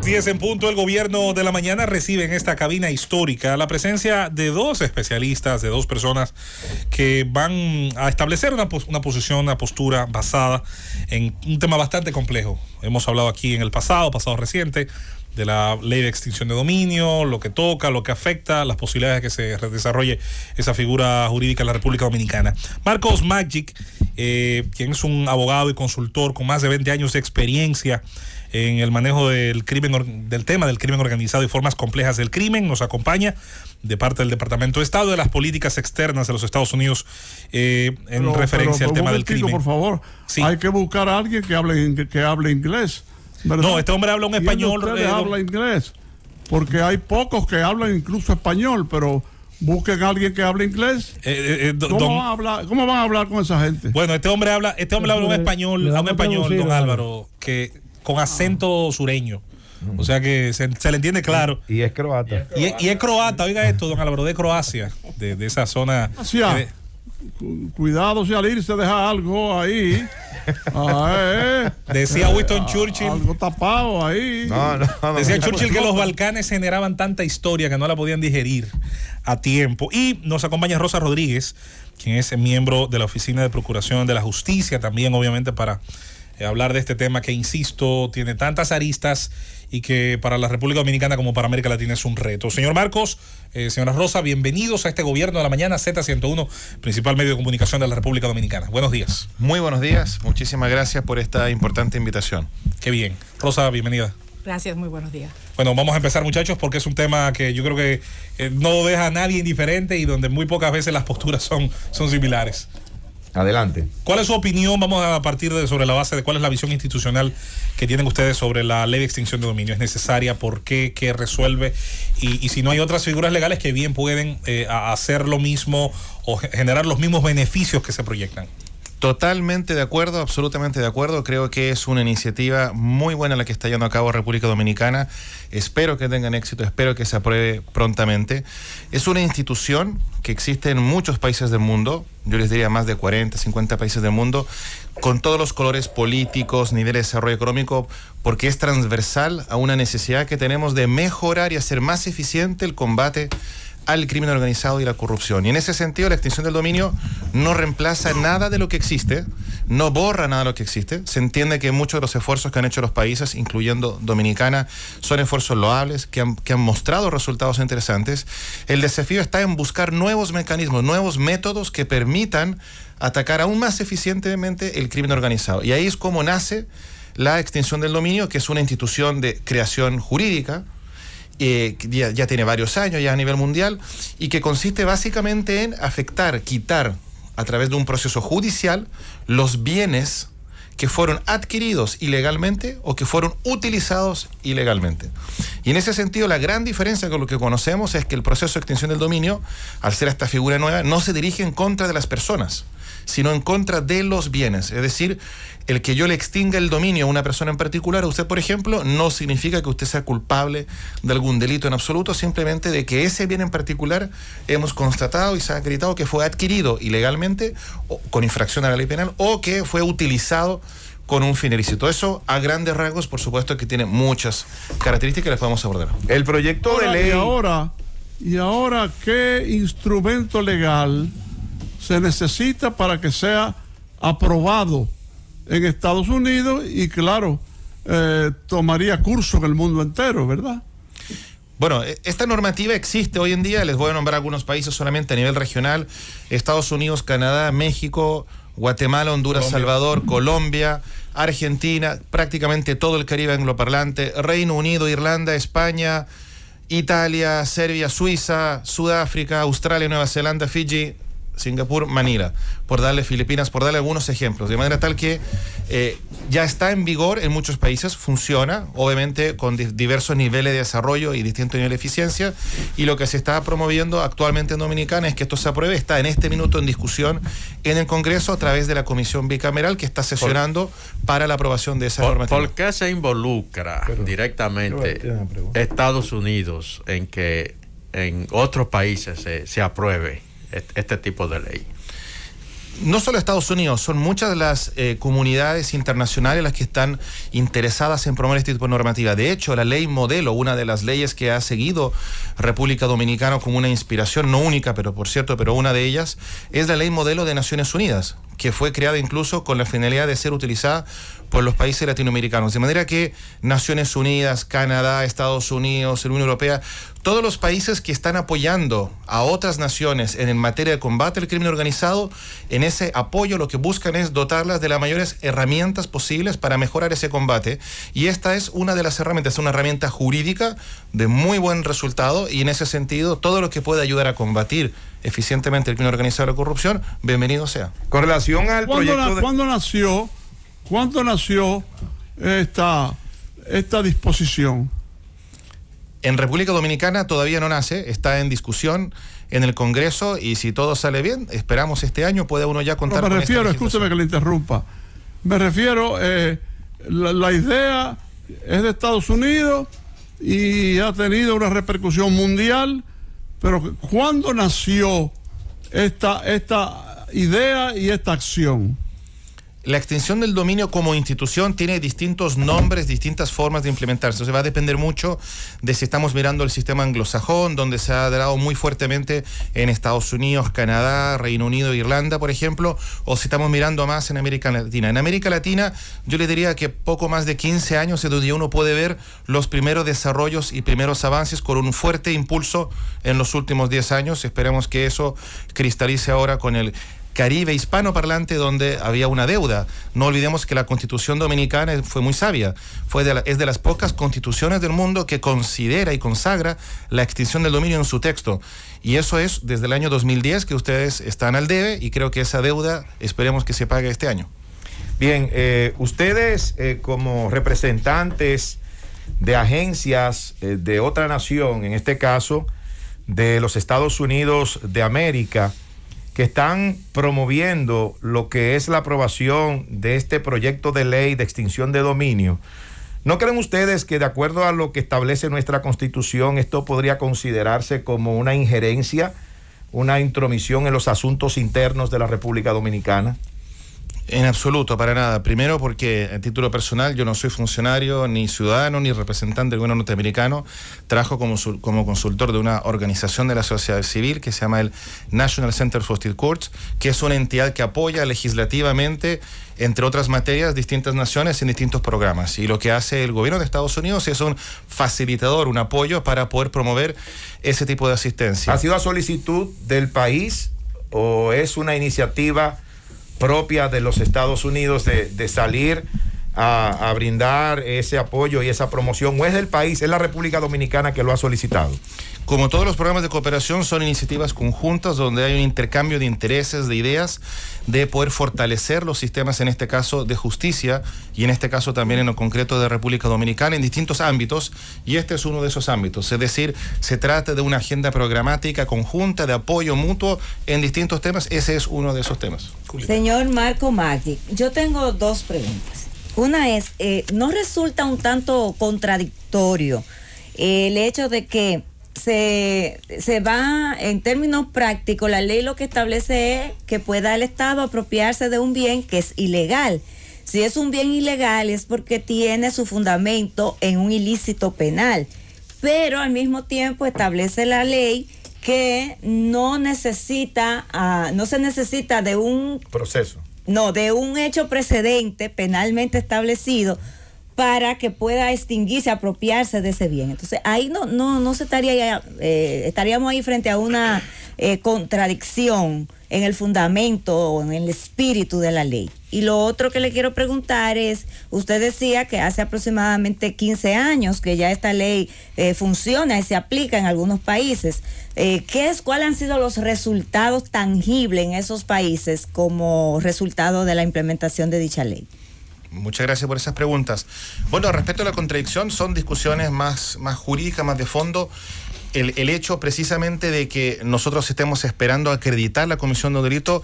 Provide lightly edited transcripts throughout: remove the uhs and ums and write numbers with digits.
10 en punto, el gobierno de la mañana recibe en esta cabina histórica la presencia de dos especialistas, de dos personas que van a establecer una posición, una postura basada en un tema bastante complejo. Hemos hablado aquí en el pasado reciente, de la ley de extinción de dominio, lo que toca, lo que afecta, las posibilidades de que se desarrolle esa figura jurídica en la República Dominicana. Marcos Maggi, quien es un abogado y consultor con más de 20 años de experiencia en el manejo del tema del crimen organizado y formas complejas del crimen, nos acompaña de parte del Departamento de Estado de las Políticas Externas de los Estados Unidos referencia al tema del crimen. Por favor, sí. Hay que buscar a alguien que hable inglés, ¿verdad? No, este hombre habla un español. Habla inglés, porque hay pocos que hablan incluso español, pero busquen a alguien que hable inglés. ¿Cómo van a hablar con esa gente? Bueno, este hombre habla un español, don Álvaro, que con acento sureño. O sea que se le entiende claro. Y es croata. Y es croata, oiga esto, don Álvaro, de Croacia, de esa zona. Cuidado si al irse deja algo ahí. Decía Winston Churchill. Algo tapado ahí. Decía Churchill que los Balcanes generaban tanta historia que no la podían digerir a tiempo. Y nos acompaña Rosa Rodríguez, quien es miembro de la Oficina de Procuración de la Justicia, también obviamente para hablar de este tema que, insisto, tiene tantas aristas y que para la República Dominicana como para América Latina es un reto. Señor Marcos, señora Rosa, bienvenidos a este Gobierno de la Mañana, Z101, principal medio de comunicación de la República Dominicana. Buenos días. Muy buenos días, muchísimas gracias por esta importante invitación. Qué bien. Rosa, bienvenida. Gracias, muy buenos días. Bueno, vamos a empezar, muchachos, porque es un tema que yo creo que no deja a nadie indiferente y donde muy pocas veces las posturas son similares. Adelante. ¿Cuál es su opinión? Vamos a partir sobre la base de cuál es la visión institucional que tienen ustedes sobre la ley de extinción de dominio. ¿Es necesaria? ¿Por qué? ¿Qué resuelve? Y si no hay otras figuras legales que bien pueden hacer lo mismo o generar los mismos beneficios que se proyectan. Totalmente de acuerdo, absolutamente de acuerdo. Creo que es una iniciativa muy buena la que está llevando a cabo República Dominicana. Espero que tengan éxito, espero que se apruebe prontamente. Es una institución que existe en muchos países del mundo, yo les diría más de 40, 50 países del mundo, con todos los colores políticos, niveles de desarrollo económico, porque es transversal a una necesidad que tenemos de mejorar y hacer más eficiente el combate al crimen organizado y la corrupción. Y en ese sentido, la extinción del dominio no reemplaza nada de lo que existe, no borra nada de lo que existe. Se entiende que muchos de los esfuerzos que han hecho los países, incluyendo Dominicana, son esfuerzos loables, que han mostrado resultados interesantes. El desafío está en buscar nuevos mecanismos, nuevos métodos que permitan atacar aún más eficientemente el crimen organizado. Y ahí es como nace la extinción del dominio, que es una institución de creación jurídica, ya tiene varios años ya a nivel mundial, y que consiste básicamente en afectar, quitar a través de un proceso judicial los bienes que fueron adquiridos ilegalmente o que fueron utilizados ilegalmente. Y en ese sentido, la gran diferencia con lo que conocemos es que el proceso de extinción del dominio, al ser esta figura nueva, no se dirige en contra de las personas, sino en contra de los bienes. Es decir, el que yo le extinga el dominio a una persona en particular, a usted, por ejemplo, no significa que usted sea culpable de algún delito en absoluto, simplemente de que ese bien en particular hemos constatado y se ha acreditado que fue adquirido ilegalmente, o con infracción a la ley penal, o que fue utilizado con un fin ilícito. Eso, a grandes rasgos, por supuesto que tiene muchas características que las podemos abordar. El proyecto de ley... Y ahora, ¿qué instrumento legal se necesita para que sea aprobado en Estados Unidos y, claro, tomaría curso en el mundo entero, ¿verdad? Bueno, esta normativa existe hoy en día. Les voy a nombrar algunos países solamente a nivel regional: Estados Unidos, Canadá, México, Guatemala, Honduras, Colombia, Salvador, Colombia, Argentina, prácticamente todo el Caribe angloparlante, Reino Unido, Irlanda, España, Italia, Serbia, Suiza, Sudáfrica, Australia, Nueva Zelanda, Fiji, Singapur, Manila, por darle Filipinas, por darle algunos ejemplos, de manera tal que ya está en vigor en muchos países, funciona, obviamente con diversos niveles de desarrollo y distintos niveles de eficiencia, y lo que se está promoviendo actualmente en Dominicana es que esto se apruebe. Está en este minuto en discusión en el Congreso a través de la Comisión Bicameral que está sesionando para la aprobación de esa normativa. ¿Por qué se involucra directamente Estados Unidos en que en otros países se apruebe este tipo de ley? no solo Estados Unidos, son muchas de las comunidades internacionales las que están interesadas en promover este tipo de normativa. De hecho, la ley modelo, una de las leyes que ha seguido República Dominicana como una inspiración, no única, pero por cierto, pero una de ellas, es la ley modelo de Naciones Unidas, que fue creada incluso con la finalidad de ser utilizada por los países latinoamericanos. De manera que Naciones Unidas, Canadá, Estados Unidos, la Unión Europea, todos los países que están apoyando a otras naciones en materia de combate al crimen organizado, en ese apoyo lo que buscan es dotarlas de las mayores herramientas posibles para mejorar ese combate. Y esta es una de las herramientas, es una herramienta jurídica de muy buen resultado, y en ese sentido, todo lo que pueda ayudar a combatir eficientemente el crimen organizado y la corrupción, bienvenido sea. Con relación al proyecto ¿Cuándo nació esta disposición? En República Dominicana todavía no nace, está en discusión en el Congreso, y si todo sale bien, esperamos este año pueda uno ya contar con esta legislación. Escúcheme que le interrumpa. Me refiero, la idea es de Estados Unidos y ha tenido una repercusión mundial, pero ¿cuándo nació esta idea y esta acción? La extinción del dominio como institución tiene distintos nombres, distintas formas de implementarse. Entonces va a depender mucho de si estamos mirando el sistema anglosajón, donde se ha dado muy fuertemente en Estados Unidos, Canadá, Reino Unido, Irlanda, por ejemplo, o si estamos mirando más en América Latina. En América Latina, yo le diría que poco más de 15 años es donde uno puede ver los primeros desarrollos y primeros avances, con un fuerte impulso en los últimos 10 años. Esperemos que eso cristalice ahora con el Caribe hispanoparlante, donde había una deuda. No olvidemos que la Constitución Dominicana fue muy sabia. Es de las pocas constituciones del mundo que considera y consagra la extinción del dominio en su texto. Y eso es desde el año 2010 que ustedes están al debe, y creo que esa deuda esperemos que se pague este año. Bien, ustedes como representantes de agencias de otra nación, en este caso de los Estados Unidos de América, que están promoviendo lo que es la aprobación de este proyecto de ley de extinción de dominio, ¿no creen ustedes que, de acuerdo a lo que establece nuestra Constitución, esto podría considerarse como una injerencia, una intromisión en los asuntos internos de la República Dominicana? En absoluto, para nada. Primero porque a título personal yo no soy funcionario, ni ciudadano, ni representante del gobierno norteamericano. Trabajo como consultor de una organización de la sociedad civil que se llama el National Center for State Courts, que es una entidad que apoya legislativamente, entre otras materias, distintas naciones en distintos programas. Y lo que hace el gobierno de Estados Unidos es un facilitador, un apoyo para poder promover ese tipo de asistencia. ¿Ha sido a solicitud del país o es una iniciativa propia de los Estados Unidos de salir a brindar ese apoyo y esa promoción, o es del país, es la República Dominicana que lo ha solicitado? Como todos los programas de cooperación, son iniciativas conjuntas donde hay un intercambio de intereses, de ideas, de poder fortalecer los sistemas, en este caso de justicia, y en este caso también en lo concreto de República Dominicana, en distintos ámbitos, y este es uno de esos ámbitos. Es decir, se trata de una agenda programática conjunta de apoyo mutuo en distintos temas. Ese es uno de esos temas. Señor Marco Maggi, yo tengo dos preguntas. Una es, ¿no resulta un tanto contradictorio el hecho de que se va, en términos prácticos, la ley lo que establece es que pueda el Estado apropiarse de un bien que es ilegal? Si es un bien ilegal es porque tiene su fundamento en un ilícito penal, pero al mismo tiempo establece la ley que no se necesita de un proceso, de un hecho precedente penalmente establecido para que pueda extinguirse, apropiarse de ese bien. Entonces ahí no se estaríamos ahí frente a una contradicción en el fundamento o en el espíritu de la ley. Y lo otro que le quiero preguntar es, usted decía que hace aproximadamente 15 años que ya esta ley funciona y se aplica en algunos países. ¿Cuáles han sido los resultados tangibles en esos países como resultado de la implementación de dicha ley? Muchas gracias por esas preguntas. Bueno, respecto a la contradicción, son discusiones más jurídicas, más de fondo. el hecho precisamente de que nosotros estemos esperando acreditar la comisión de un delito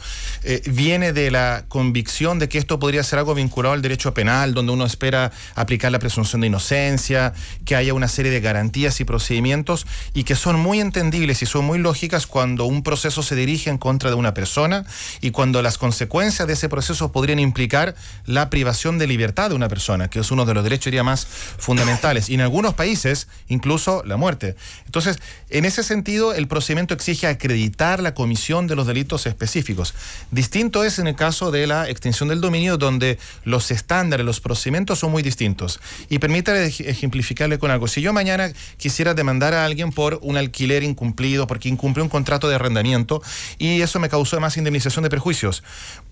viene de la convicción de que esto podría ser algo vinculado al derecho penal, donde uno espera aplicar la presunción de inocencia, que haya una serie de garantías y procedimientos, y que son muy entendibles y son muy lógicas cuando un proceso se dirige en contra de una persona y cuando las consecuencias de ese proceso podrían implicar la privación de libertad de una persona, que es uno de los derechos, diría, más fundamentales, y en algunos países incluso la muerte. Entonces, en ese sentido, el procedimiento exige acreditar la comisión de los delitos específicos. Distinto es en el caso de la extinción del dominio, donde los estándares, los procedimientos son muy distintos. Y permítame ejemplificarle con algo. Si yo mañana quisiera demandar a alguien por un alquiler incumplido, porque incumplió un contrato de arrendamiento, y eso me causó además indemnización de perjuicios,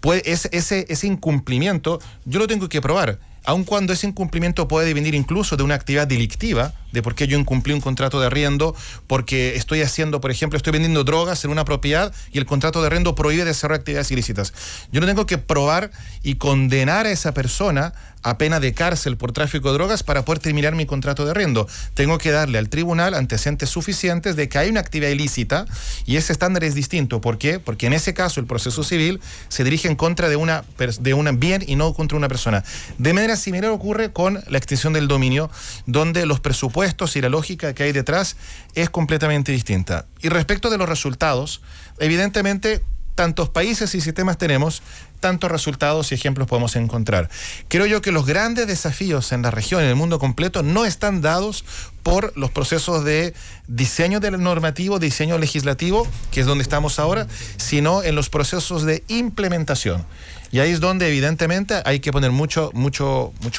pues ese incumplimiento yo lo tengo que probar. Aun cuando ese incumplimiento puede venir incluso de una actividad delictiva, de por qué yo incumplí un contrato de arriendo, porque estoy haciendo, por ejemplo, estoy vendiendo drogas en una propiedad y el contrato de arriendo prohíbe desarrollar actividades ilícitas. Yo no tengo que probar y condenar a esa persona a pena de cárcel por tráfico de drogas para poder terminar mi contrato de arriendo. Tengo que darle al tribunal antecedentes suficientes de que hay una actividad ilícita, y ese estándar es distinto. ¿Por qué? Porque en ese caso el proceso civil se dirige en contra de un bien y no contra una persona. De manera similar ocurre con la extinción del dominio, donde los presupuestos y la lógica que hay detrás es completamente distinta. Y respecto de los resultados, evidentemente tantos países y sistemas tenemos, tantos resultados y ejemplos podemos encontrar. Creo yo que los grandes desafíos en la región, en el mundo completo, no están dados por los procesos de diseño del normativo, diseño legislativo, que es donde estamos ahora, sino en los procesos de implementación. Y ahí es donde evidentemente hay que poner mucho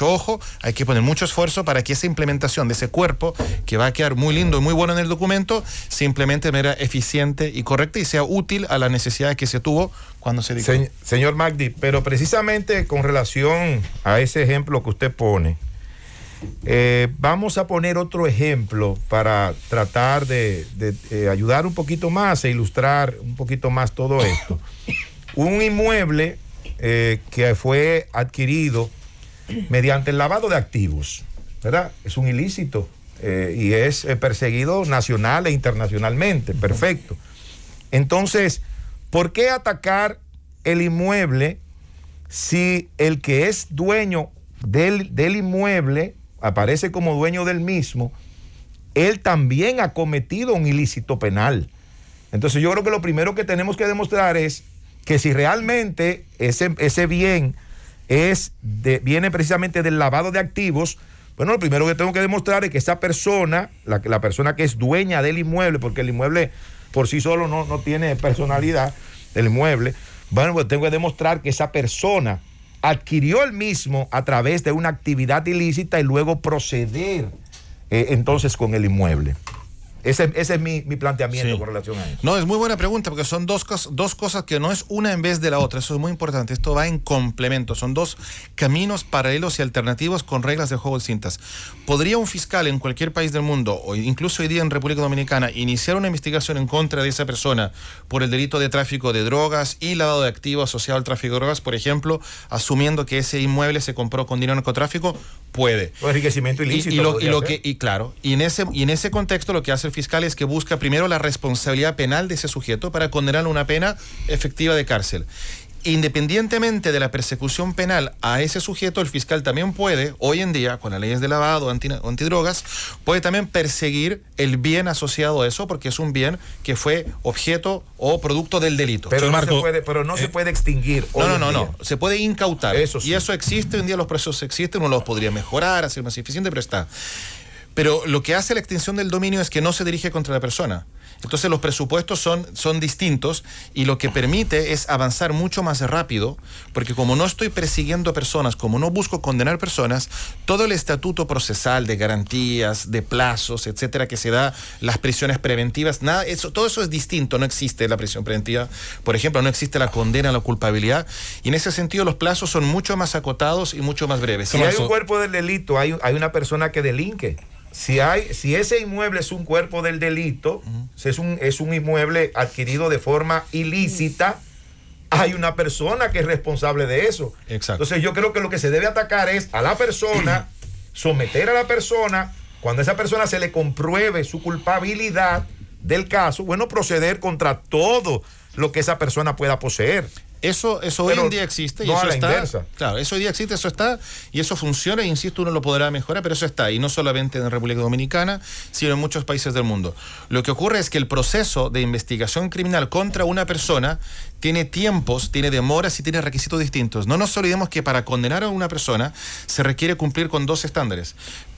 ojo, hay que poner mucho esfuerzo para que esa implementación de ese cuerpo, que va a quedar muy lindo y muy bueno en el documento, se implemente de manera eficiente y correcta y sea útil a las necesidades que se tuvo cuando se dictó. Señor Magdi, pero precisamente con relación a ese ejemplo que usted pone, vamos a poner otro ejemplo para tratar de ayudar un poquito más e ilustrar un poquito más todo esto. Un inmueble que fue adquirido mediante el lavado de activos, ¿verdad? Es un ilícito y es perseguido nacional e internacionalmente. Perfecto. Entonces, ¿por qué atacar el inmueble si el que es dueño del inmueble aparece como dueño del mismo? Él también ha cometido un ilícito penal. Entonces yo creo que lo primero que tenemos que demostrar es que si realmente ese bien viene precisamente del lavado de activos, bueno, lo primero que tengo que demostrar es que esa persona, la persona que es dueña del inmueble, porque el inmueble por sí solo no tiene personalidad, el inmueble, bueno, pues tengo que demostrar que esa persona adquirió el mismo a través de una actividad ilícita y luego proceder entonces con el inmueble. Ese es mi planteamiento, sí, con relación a eso. No, es muy buena pregunta, porque son dos cosas que no es una en vez de la otra. Eso es muy importante. Esto va en complemento. Son dos caminos paralelos y alternativos con reglas de juego distintas. ¿Podría un fiscal en cualquier país del mundo, o incluso hoy día en República Dominicana, iniciar una investigación en contra de esa persona por el delito de tráfico de drogas y lavado de activos asociado al tráfico de drogas, por ejemplo, asumiendo que ese inmueble se compró con dinero narcotráfico? Puede. O enriquecimiento ilícito. Y en ese contexto lo que hace el fiscal es que busca primero la responsabilidad penal de ese sujeto para condenarlo a una pena efectiva de cárcel. Independientemente de la persecución penal a ese sujeto, el fiscal también puede, hoy en día, con las leyes de lavado, antidrogas, puede también perseguir el bien asociado a eso, porque es un bien que fue objeto o producto del delito. Pero no se puede extinguir. No. Se puede incautar. Eso sí. Y eso existe, hoy en día los procesos existen, uno los podría mejorar, hacer más eficiente, pero está. Pero lo que hace la extinción del dominio es que no se dirige contra la persona. Entonces los presupuestos son distintos, y lo que permite es avanzar mucho más rápido, porque como no estoy persiguiendo personas, como no busco condenar personas, todo el estatuto procesal de garantías, de plazos, etcétera, que se da, las prisiones preventivas, todo eso es distinto. No existe la prisión preventiva, por ejemplo, no existe la condena, la culpabilidad, y en ese sentido los plazos son mucho más acotados y mucho más breves. Si hay un cuerpo del delito, hay una persona que delinque. Si ese inmueble es un cuerpo del delito, es un inmueble adquirido de forma ilícita, hay una persona que es responsable de eso. Exacto. Entonces yo creo que lo que se debe atacar es a la persona, someter a la persona cuando a esa persona se le compruebe su culpabilidad del caso, bueno, proceder contra todo lo que esa persona pueda poseer. Eso hoy en día existe y no eso a la está. inversa. Claro, eso hoy día existe, eso está y eso funciona, e insisto, uno lo podrá mejorar, pero eso está, y no solamente en República Dominicana, sino en muchos países del mundo. Lo que ocurre es que el proceso de investigación criminal contra una persona tiene tiempos, tiene demoras y tiene requisitos distintos. No nos olvidemos que para condenar a una persona se requiere cumplir con 2 estándares.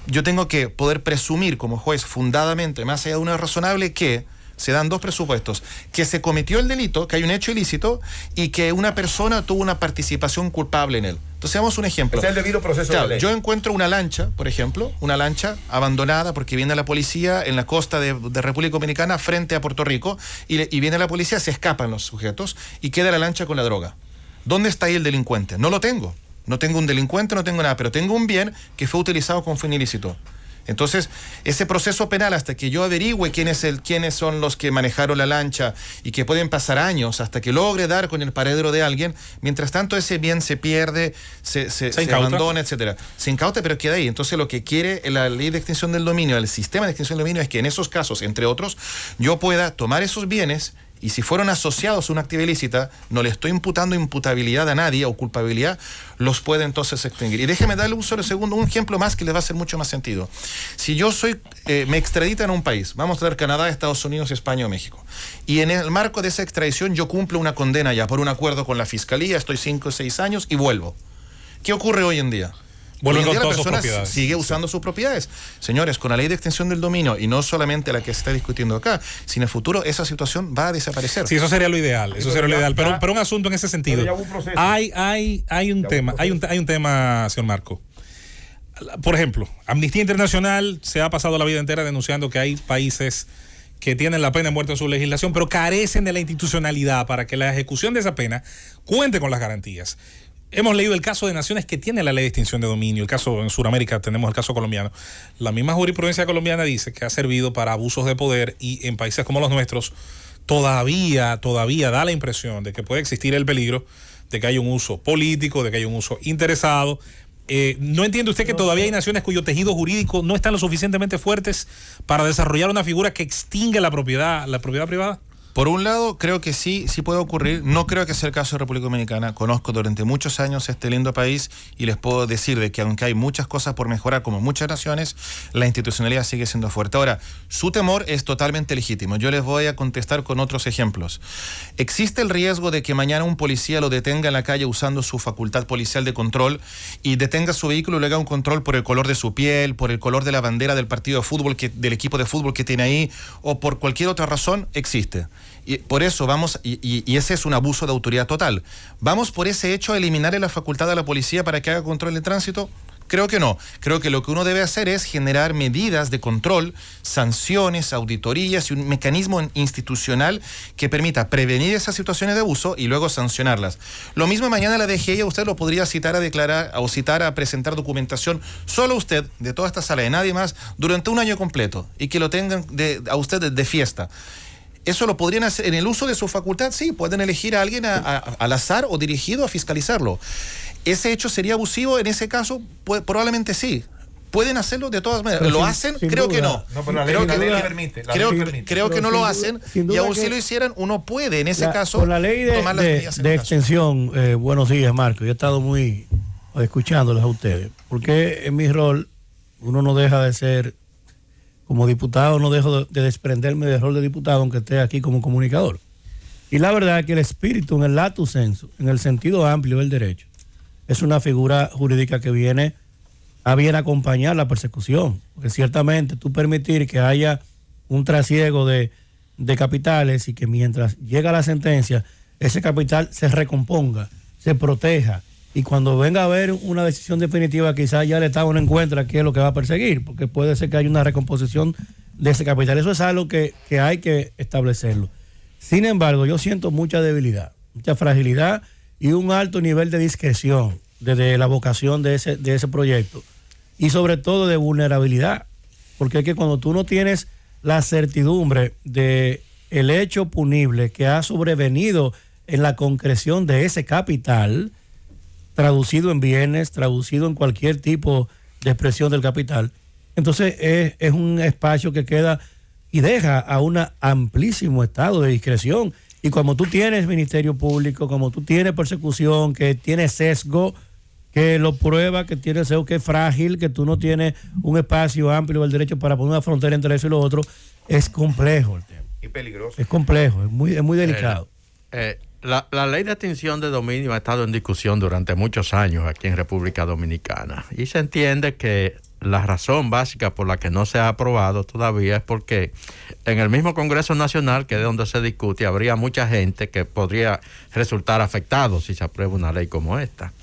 Yo tengo que poder presumir como juez fundadamente, más allá de una razonable, que se dan 2 presupuestos: que se cometió el delito, que hay un hecho ilícito y que una persona tuvo una participación culpable en él. Entonces, damos un ejemplo. Es el debido proceso de ley. Yo encuentro una lancha, por ejemplo, una lancha abandonada porque viene la policía en la costa de República Dominicana frente a Puerto Rico y viene la policía, se escapan los sujetos y queda la lancha con la droga. ¿Dónde está ahí el delincuente? No lo tengo. No tengo un delincuente, no tengo nada, pero tengo un bien que fue utilizado con fin ilícito. Entonces, ese proceso penal, hasta que yo averigüe quiénes son los que manejaron la lancha, y que pueden pasar años hasta que logre dar con el paradero de alguien, mientras tanto ese bien se pierde, se abandona, etcétera. Se incauta, pero queda ahí. Entonces, lo que quiere la ley de extinción del dominio, el sistema de extinción del dominio, es que en esos casos, entre otros, yo pueda tomar esos bienes, y si fueron asociados a una actividad ilícita, no le estoy imputando imputabilidad a nadie o culpabilidad, los puede entonces extinguir. Y déjeme darle un ejemplo más que les va a hacer mucho más sentido. Si yo me extraditan a un país, vamos a ver Canadá, Estados Unidos, España o México, y en el marco de esa extradición yo cumplo una condena ya por un acuerdo con la fiscalía, estoy 5 o 6 años y vuelvo. ¿Qué ocurre hoy en día? Vuelven con la todas sus persona propiedades. sigue usando sus propiedades. Señores, con la ley de extensión del dominio, y no solamente la que se está discutiendo acá, sino en el futuro esa situación va a desaparecer. Sí, eso sería lo ideal. Eso sería lo ideal. Pero un asunto en ese sentido. Hay un tema, señor Marco. Por ejemplo, Amnistía Internacional se ha pasado la vida entera denunciando que hay países que tienen la pena de muerte en su legislación, pero carecen de la institucionalidad para que la ejecución de esa pena cuente con las garantías. Hemos leído el caso de naciones que tienen la ley de extinción de dominio. El caso en Sudamérica, tenemos el caso colombiano. La misma jurisprudencia colombiana dice que ha servido para abusos de poder, y en países como los nuestros todavía da la impresión de que puede existir el peligro de que haya un uso político, de que haya un uso interesado. ¿No entiende usted que todavía hay naciones cuyo tejido jurídico no están lo suficientemente fuertes para desarrollar una figura que extingue la propiedad privada? Por un lado, creo que sí puede ocurrir. No creo que sea el caso de República Dominicana. Conozco durante muchos años este lindo país y les puedo decir de que aunque hay muchas cosas por mejorar, como muchas naciones, la institucionalidad sigue siendo fuerte. Ahora, su temor es totalmente legítimo. Yo les voy a contestar con otros ejemplos. ¿Existe el riesgo de que mañana un policía lo detenga en la calle usando su facultad policial de control y detenga su vehículo y le haga un control por el color de su piel, por el color de la bandera del partido de fútbol, del equipo de fútbol que tiene ahí, o por cualquier otra razón? Existe. Y por eso vamos, y ese es un abuso de autoridad total. ¿Vamos por ese hecho a eliminarle la facultad a la policía para que haga control de tránsito? Creo que no. Creo que lo que uno debe hacer es generar medidas de control, sanciones, auditorías y un mecanismo institucional que permita prevenir esas situaciones de abuso y luego sancionarlas. Lo mismo mañana la DGI, usted lo podría citar a declarar o citar a presentar documentación solo usted de toda esta sala, de nadie más, durante un año completo, y que lo tengan a usted de fiesta. Eso lo podrían hacer en el uso de su facultad, sí, pueden elegir a alguien al azar o dirigido a fiscalizarlo. ¿Ese hecho sería abusivo en ese caso? Probablemente sí. Pueden hacerlo de todas maneras. ¿Lo hacen? Creo que no. No, pero la ley permite. Creo que no lo hacen, y aún si lo hicieran, uno puede en ese caso con la ley tomar las medidas de extensión. Buenos días, Marco. Yo he estado muy escuchándoles a ustedes, porque en mi rol uno no deja de ser, como diputado, no dejo de desprenderme del rol de diputado, aunque esté aquí como comunicador. Y la verdad es que el espíritu, en el lato sensu, en el sentido amplio del derecho, es una figura jurídica que viene a bien acompañar la persecución. Porque ciertamente tú permitir que haya un trasiego de capitales y que mientras llega la sentencia, ese capital se recomponga, se proteja. Y cuando venga a haber una decisión definitiva, quizás ya el Estado no encuentra qué es lo que va a perseguir, porque puede ser que haya una recomposición de ese capital. Eso es algo que hay que establecerlo. Sin embargo, yo siento mucha debilidad, mucha fragilidad y un alto nivel de discreción desde la vocación de ese proyecto, y sobre todo de vulnerabilidad, porque es que cuando tú no tienes la certidumbre de el hecho punible que ha sobrevenido en la concreción de ese capital, traducido en bienes, traducido en cualquier tipo de expresión del capital, Entonces es un espacio que queda y deja a un amplísimo estado de discreción. Y como tú tienes Ministerio Público, como tú tienes persecución, que tienes sesgo, que lo prueba, que tiene sesgo, que es frágil, que tú no tienes un espacio amplio del derecho para poner una frontera entre eso y lo otro, es complejo el tema. Y peligroso. Es complejo, es muy delicado. La ley de extinción de dominio ha estado en discusión durante muchos años aquí en República Dominicana y se entiende que la razón básica por la que no se ha aprobado todavía es porque en el mismo Congreso Nacional, que es donde se discute, habría mucha gente que podría resultar afectado si se aprueba una ley como esta.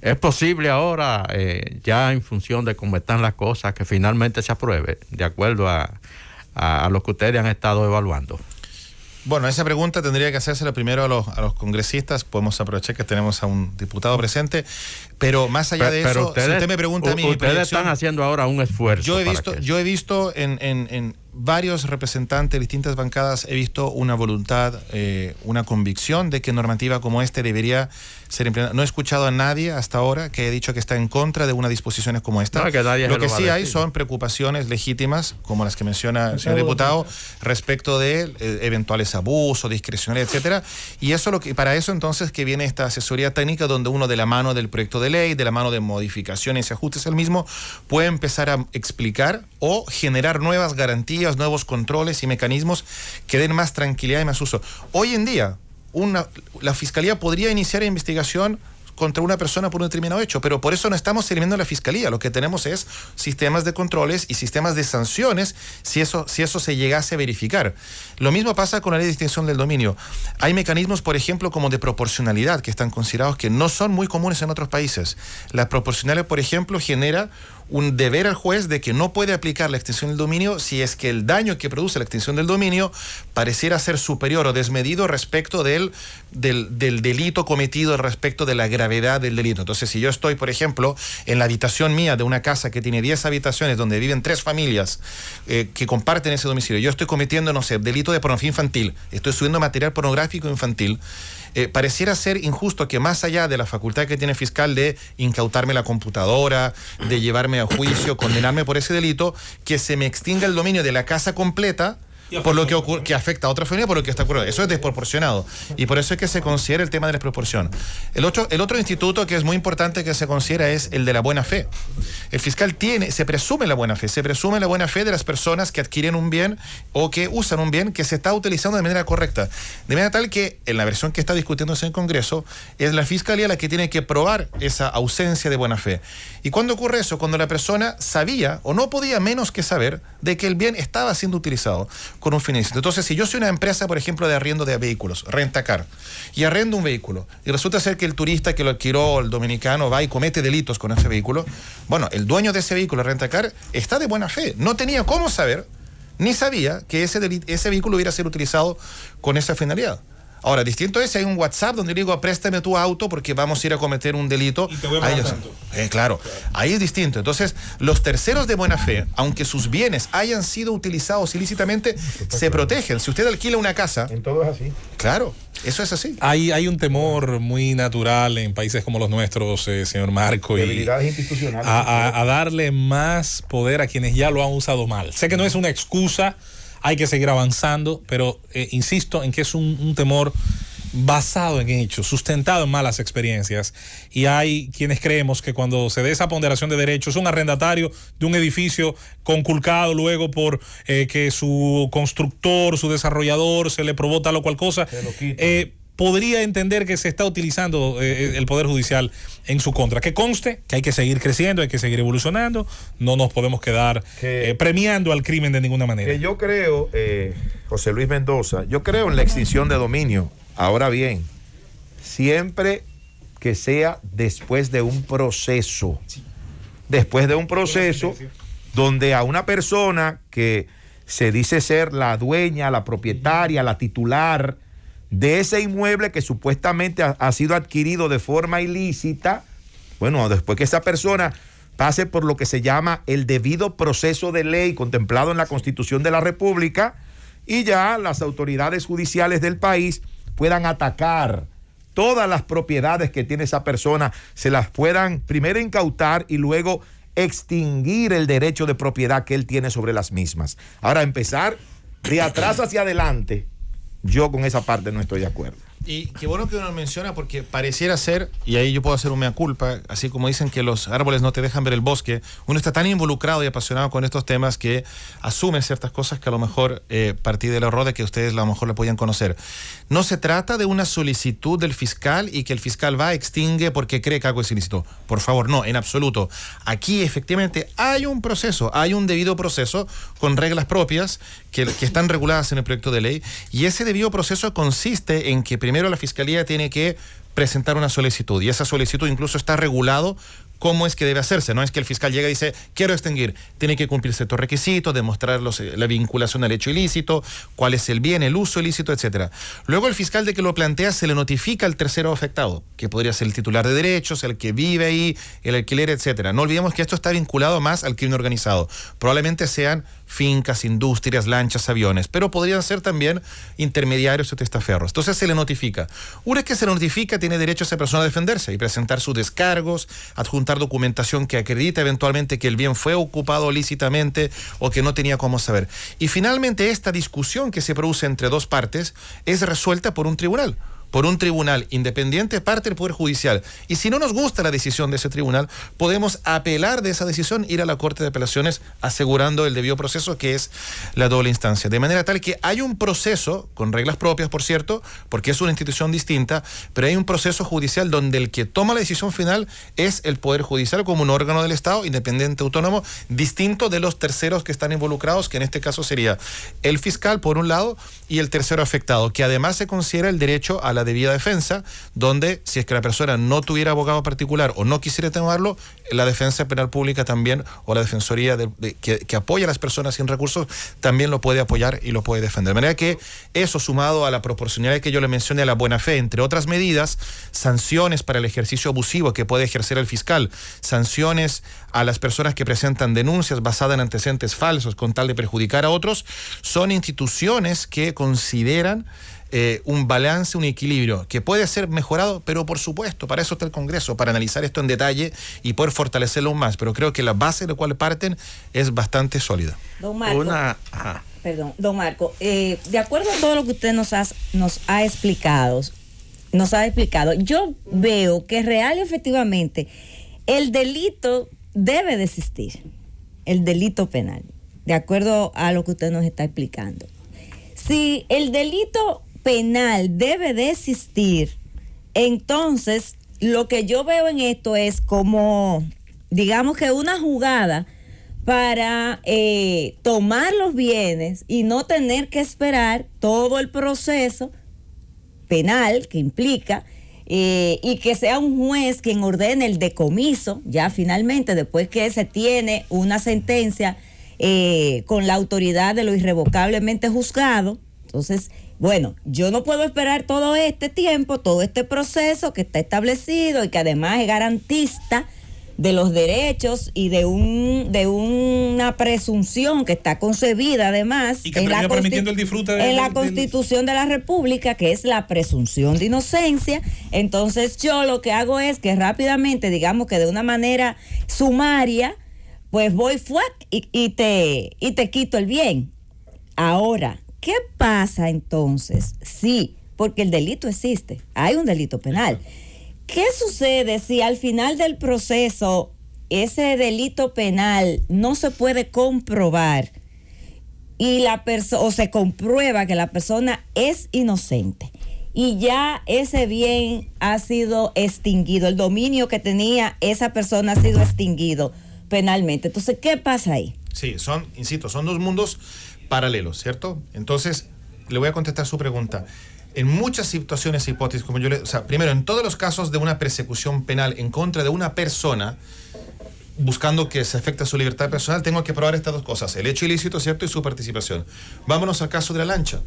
¿Es posible ahora, ya en función de cómo están las cosas, que finalmente se apruebe de acuerdo a lo que ustedes han estado evaluando? Bueno, esa pregunta tendría que hacérsela primero a los congresistas. Podemos aprovechar que tenemos a un diputado presente, pero más allá de eso, ustedes, si usted me pregunta a mí, ustedes están haciendo ahora un esfuerzo. Yo he visto en varios representantes de distintas bancadas, he visto una voluntad, una convicción de que normativa como esta debería ser implementada. No he escuchado a nadie hasta ahora que haya dicho que está en contra de unas disposiciones como esta. No, lo que sí hay son preocupaciones legítimas, como las que menciona el señor diputado, respecto de eventuales abusos, discrecionales, etcétera. Y eso para eso entonces que viene esta asesoría técnica, donde uno, de la mano del proyecto de ley, de la mano de modificaciones y ajustes al mismo, puede empezar a explicar o generar nuevas garantías, nuevos controles y mecanismos que den más tranquilidad y más uso. Hoy en día, la Fiscalía podría iniciar investigación contra una persona por un determinado hecho, pero por eso no estamos eliminando la Fiscalía. Lo que tenemos es sistemas de controles y sistemas de sanciones si eso se llegase a verificar. Lo mismo pasa con la ley de extinción del dominio. Hay mecanismos, por ejemplo, como de proporcionalidad, que están considerados que no son muy comunes en otros países. La proporcionalidad, por ejemplo, genera un deber al juez de que no puede aplicar la extinción del dominio si es que el daño que produce la extinción del dominio pareciera ser superior o desmedido respecto del delito cometido, respecto de la gravedad del delito. Entonces, si yo estoy, por ejemplo, en la habitación mía de una casa que tiene 10 habitaciones donde viven 3 familias que comparten ese domicilio, yo estoy cometiendo, no sé, delito de pornografía infantil, estoy subiendo material pornográfico infantil, pareciera ser injusto que más allá de la facultad que tiene el fiscal de incautarme la computadora, de llevarme a juicio, condenarme por ese delito, que se me extinga el dominio de la casa completa por lo que afecta a otra familia por lo que está ocurriendo. Eso es desproporcionado y por eso es que se considera el tema de la desproporción. El otro instituto que es muy importante que se considera es el de la buena fe. El fiscal se presume la buena fe de las personas que adquieren un bien o que usan un bien que se está utilizando de manera correcta. De manera tal que en la versión que está discutiéndose en el Congreso es la Fiscalía la que tiene que probar esa ausencia de buena fe. ¿Y cuándo ocurre eso? Cuando la persona sabía o no podía menos que saber de que el bien estaba siendo utilizado con un fin ilícito. Entonces, si yo soy una empresa, por ejemplo, de arriendo de vehículos, Rentacar, y arrendo un vehículo, y resulta ser que el turista que lo adquirió, el dominicano, va y comete delitos con ese vehículo, bueno, el dueño de ese vehículo, Rentacar, está de buena fe. No tenía cómo saber, ni sabía que ese vehículo iba a ser utilizado con esa finalidad. Ahora, distinto es si hay un WhatsApp donde le digo, préstame tu auto porque vamos a ir a cometer un delito. Y te voy a pagar tanto. Claro, ahí es distinto. Entonces, los terceros de buena fe, aunque sus bienes hayan sido utilizados ilícitamente, se protegen. Si usted alquila una casa... En todo es así. Claro, eso es así. Hay un temor muy natural en países como los nuestros, señor Marco, debilidades institucionales. A darle más poder a quienes ya lo han usado mal. Sé que no es una excusa, hay que seguir avanzando, pero insisto en que es un temor basado en hechos, sustentado en malas experiencias. Y hay quienes creemos que cuando se dé esa ponderación de derechos, un arrendatario de un edificio conculcado luego por que su constructor, su desarrollador se le probó tal o cual cosa, podría entender que se está utilizando el Poder Judicial en su contra. Que conste que hay que seguir creciendo, hay que seguir evolucionando, no nos podemos quedar premiando al crimen de ninguna manera. Que yo creo, José Luis Mendoza, yo creo en la extinción de dominio. Ahora bien, siempre que sea después de un proceso, donde a una persona que se dice ser la dueña, la propietaria, la titular de ese inmueble que supuestamente ha sido adquirido de forma ilícita, bueno, después que esa persona pase por lo que se llama el debido proceso de ley contemplado en la Constitución de la República, y ya las autoridades judiciales del país puedan atacar todas las propiedades que tiene esa persona, se las puedan primero incautar y luego extinguir el derecho de propiedad que él tiene sobre las mismas. Ahora, empezar de atrás hacia adelante, yo con esa parte no estoy de acuerdo. Y qué bueno que uno lo menciona, porque pareciera ser, y ahí yo puedo hacer un mea culpa, así como dicen que los árboles no te dejan ver el bosque, uno está tan involucrado y apasionado con estos temas que asume ciertas cosas que a lo mejor partí del error de que ustedes a lo mejor le podían conocer. No se trata de una solicitud del fiscal y que el fiscal va, extingue porque cree que algo es ilícito. Por favor, no, en absoluto. Aquí efectivamente hay un proceso, hay un debido proceso con reglas propias que están reguladas en el proyecto de ley, y ese debido proceso consiste en que primero la Fiscalía tiene que presentar una solicitud, y esa solicitud incluso está regulado cómo es que debe hacerse. No es que el fiscal llega y dice, quiero extinguir. Tiene que cumplir ciertos requisitos, demostrar la vinculación al hecho ilícito, cuál es el bien, el uso ilícito, etcétera. Luego el fiscal de que lo plantea se le notifica al tercero afectado, que podría ser el titular de derechos, el que vive ahí, el alquiler, etcétera. No olvidemos que esto está vinculado más al crimen organizado. Probablemente sean fincas, industrias, lanchas, aviones, pero podrían ser también intermediarios o testaferros. Entonces se le notifica. Una vez que se le notifica, tiene derecho esa persona a defenderse y presentar sus descargos, adjuntar documentación que acredite eventualmente que el bien fue ocupado lícitamente o que no tenía cómo saber. Y finalmente esta discusión que se produce entre dos partes es resuelta por un tribunal independiente, parte del Poder Judicial. Y si no nos gusta la decisión de ese tribunal, podemos apelar de esa decisión, ir a la Corte de Apelaciones asegurando el debido proceso, que es la doble instancia. De manera tal que hay un proceso, con reglas propias, por cierto, porque es una institución distinta, pero hay un proceso judicial donde el que toma la decisión final es el Poder Judicial como un órgano del Estado, independiente, autónomo, distinto de los terceros que están involucrados, que en este caso sería el fiscal, por un lado, y el tercero afectado, que además se considera el derecho a la debida defensa, donde si es que la persona no tuviera abogado particular o no quisiera tomarlo, la defensa penal pública también, o la defensoría que apoya a las personas sin recursos, también lo puede apoyar y lo puede defender. De manera que eso, sumado a la proporcionalidad que yo le mencioné, a la buena fe, entre otras medidas, sanciones para el ejercicio abusivo que puede ejercer el fiscal, sanciones a las personas que presentan denuncias basadas en antecedentes falsos con tal de perjudicar a otros, son instituciones que consideran un balance, un equilibrio que puede ser mejorado, pero por supuesto, para eso está el Congreso, para analizar esto en detalle y poder fortalecerlo aún más. Pero creo que la base de la cual parten es bastante sólida. Don Marco, don Marco, de acuerdo a todo lo que usted nos ha explicado, yo veo que real y efectivamente el delito debe de existir, el delito penal, de acuerdo a lo que usted nos está explicando. Si el delito penal debe de existir, entonces lo que yo veo en esto es como, digamos que una jugada para tomar los bienes y no tener que esperar todo el proceso penal que implica, y que sea un juez quien ordene el decomiso, ya finalmente, después que se tiene una sentencia con la autoridad de lo irrevocablemente juzgado. Entonces, bueno, yo no puedo esperar todo este tiempo, todo este proceso que está establecido y que además es garantista de los derechos y de una presunción que está concebida además y que en la permitiendo el disfrute en la Constitución de la República, que es la presunción de inocencia. Entonces yo lo que hago es que rápidamente, digamos que de una manera sumaria, pues voy y te quito el bien. Ahora, ¿qué pasa entonces? Sí, porque el delito existe, hay un delito penal. ¿Qué sucede si al final del proceso ese delito penal no se puede comprobar y o se comprueba que la persona es inocente y ya ese bien ha sido extinguido, el dominio que tenía esa persona ha sido extinguido penalmente? Entonces, ¿qué pasa ahí? Sí, son dos mundos paralelos, ¿cierto? Entonces, le voy a contestar su pregunta. En muchas situaciones, hipótesis, primero, en todos los casos de una persecución penal en contra de una persona, buscando que se afecte su libertad personal, tengo que probar estas dos cosas, el hecho ilícito, ¿cierto? Y su participación. Vámonos al caso de la lancha.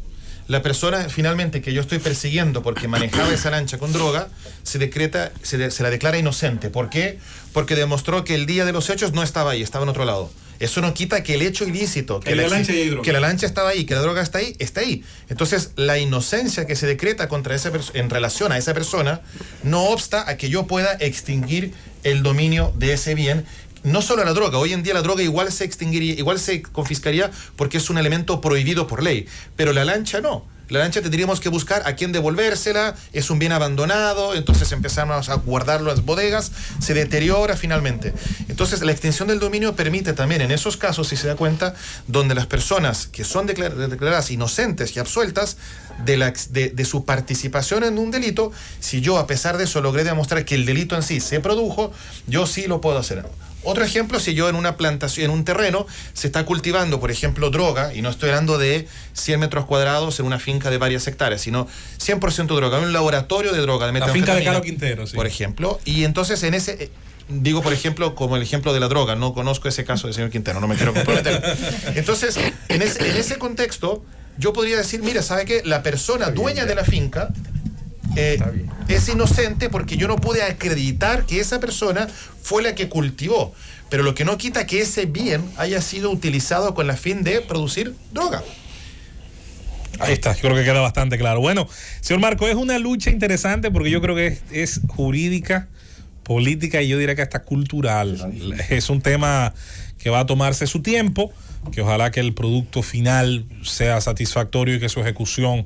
La persona, finalmente, que yo estoy persiguiendo porque manejaba esa lancha con droga, se la declara inocente. ¿Por qué? Porque demostró que el día de los hechos no estaba ahí, estaba en otro lado. Eso no quita que el hecho ilícito, que la lancha estaba ahí, que la droga está ahí. Entonces, la inocencia que se decreta contra en relación a esa persona no obsta a que yo pueda extinguir el dominio de ese bien no solo la droga, hoy en día la droga igual se extinguiría, igual se confiscaría porque es un elemento prohibido por ley, pero la lancha no. La lancha tendríamos que buscar a quién devolvérsela, es un bien abandonado, entonces empezamos a guardarlo en las bodegas, se deteriora finalmente. Entonces la extinción del dominio permite también en esos casos, si se da cuenta, donde las personas que son declaradas inocentes y absueltas de su participación en un delito, si yo a pesar de eso logré demostrar que el delito en sí se produjo, yo sí lo puedo hacer. Otro ejemplo, si yo en una plantación, en un terreno, se está cultivando, por ejemplo, droga, y no estoy hablando de 100 metros cuadrados en una finca de varias hectáreas, sino 100% droga, un laboratorio de droga, de metanfetamina. La finca de Caro Quintero, sí. Por ejemplo, y entonces en ese... Digo, por ejemplo, como el ejemplo de la droga, no conozco ese caso del señor Quintero, no me quiero comprometer. Entonces, en ese contexto, yo podría decir, mira, ¿sabe qué? La persona dueña de la finca es inocente porque yo no pude acreditar que esa persona fue la que cultivó, pero lo que no quita que ese bien haya sido utilizado con la fin de producir droga. Ahí está, yo creo que queda bastante claro. Bueno, señor Marco, es una lucha interesante porque yo creo que es jurídica, política y yo diría que hasta cultural. Es un tema que va a tomarse su tiempo, que ojalá que el producto final sea satisfactorio y que su ejecución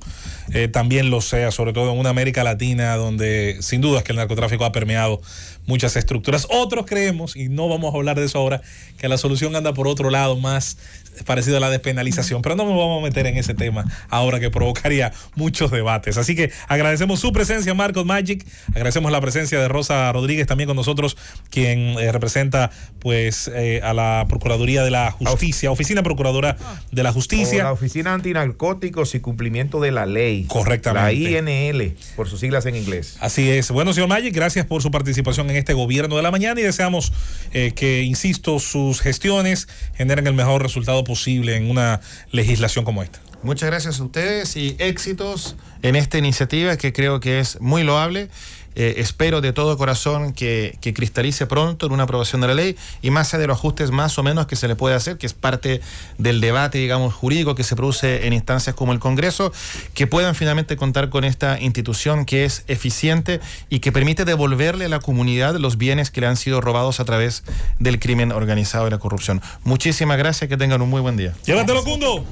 también lo sea, sobre todo en una América Latina donde sin duda es que el narcotráfico ha permeado muchas estructuras. Otros creemos, y no vamos a hablar de eso ahora, que la solución anda por otro lado más parecido a la despenalización, pero no nos vamos a meter en ese tema ahora que provocaría muchos debates. Así que agradecemos su presencia, Marcos Magic, agradecemos la presencia de Rosa Rodríguez también con nosotros, quien representa pues a la Procuraduría de la Justicia, Oficina Procuradora de la Justicia. O la Oficina Antinarcóticos y Cumplimiento de la Ley. Correctamente. La INL, por sus siglas en inglés. Así es. Bueno, señor Magic, gracias por su participación en este Gobierno de la Mañana y deseamos que, insisto, sus gestiones generen el mejor resultado posible en una legislación como esta. Muchas gracias a ustedes y éxitos en esta iniciativa que creo que es muy loable. Espero de todo corazón que cristalice pronto en una aprobación de la ley y más allá de los ajustes más o menos que se le puede hacer, que es parte del debate, digamos, jurídico que se produce en instancias como el Congreso, que puedan finalmente contar con esta institución que es eficiente y que permite devolverle a la comunidad los bienes que le han sido robados a través del crimen organizado y la corrupción. Muchísimas gracias, que tengan un muy buen día. Llévatelo, Cundo.